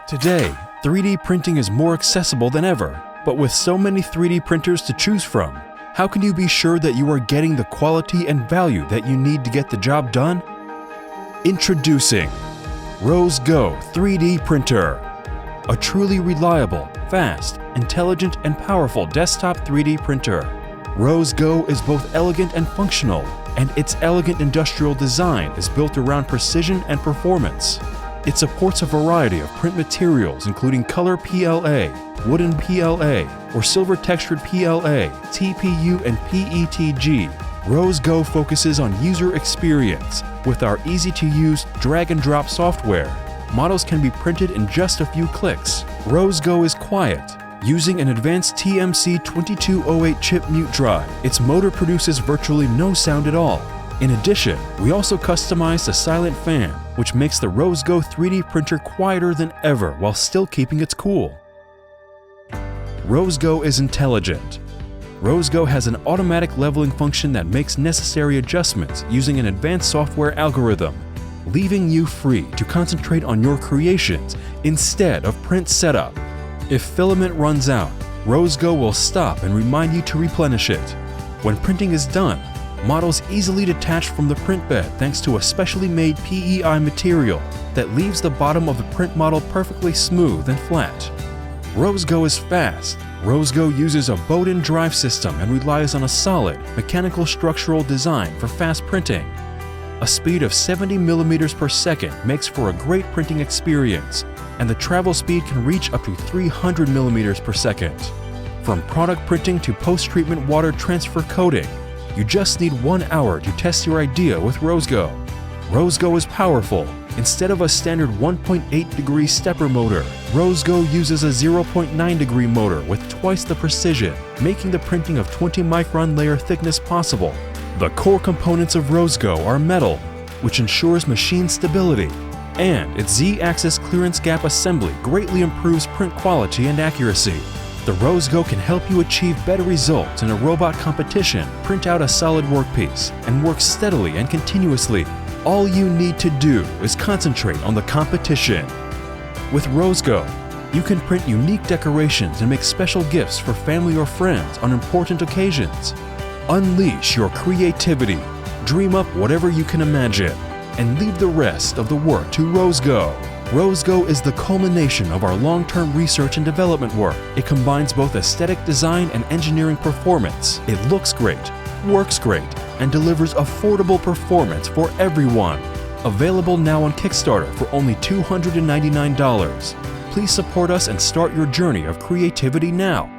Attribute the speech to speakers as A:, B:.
A: Today, 3D printing is more accessible than ever, but with so many 3D printers to choose from, how can you be sure that you are getting the quality and value that you need to get the job done? Introducing Rose Go 3D Printer, a truly reliable, fast, intelligent, and powerful desktop 3D printer. Rose Go is both elegant and functional, and its elegant industrial design is built around precision and performance. It supports a variety of print materials including color PLA, wooden PLA, or silver textured PLA, TPU, and PETG. Rose Go focuses on user experience. With our easy-to-use drag-and-drop software, models can be printed in just a few clicks. Rose Go is quiet. Using an advanced TMC 2208 chip mute drive, its motor produces virtually no sound at all. In addition, we also customized a silent fan, which makes the Rose Go 3D printer quieter than ever while still keeping its cool. Rose Go is intelligent. Rose Go has an automatic leveling function that makes necessary adjustments using an advanced software algorithm, leaving you free to concentrate on your creations instead of print setup. If filament runs out, Rose Go will stop and remind you to replenish it. When printing is done, models easily detach from the print bed thanks to a specially made PEI material that leaves the bottom of the print model perfectly smooth and flat. Rose Go is fast. Rose Go uses a Bowden drive system and relies on a solid, mechanical structural design for fast printing. A speed of 70 millimeters per second makes for a great printing experience, and the travel speed can reach up to 300 millimeters per second. From product printing to post-treatment water transfer coating, you just need 1 hour to test your idea with Rose Go. Rose Go is powerful. Instead of a standard 1.8 degree stepper motor, Rose Go uses a 0.9 degree motor with twice the precision, making the printing of 20 micron layer thickness possible. The core components of Rose Go are metal, which ensures machine stability, and its Z-axis clearance gap assembly greatly improves print quality and accuracy. The Rose Go can help you achieve better results in a robot competition, print out a solid workpiece, and work steadily and continuously. All you need to do is concentrate on the competition. With Rose Go, you can print unique decorations and make special gifts for family or friends on important occasions. Unleash your creativity, dream up whatever you can imagine, and leave the rest of the work to Rose Go. Rose Go is the culmination of our long-term research and development work. It combines both aesthetic design and engineering performance. It looks great, works great, and delivers affordable performance for everyone. Available now on Kickstarter for only $299. Please support us and start your journey of creativity now.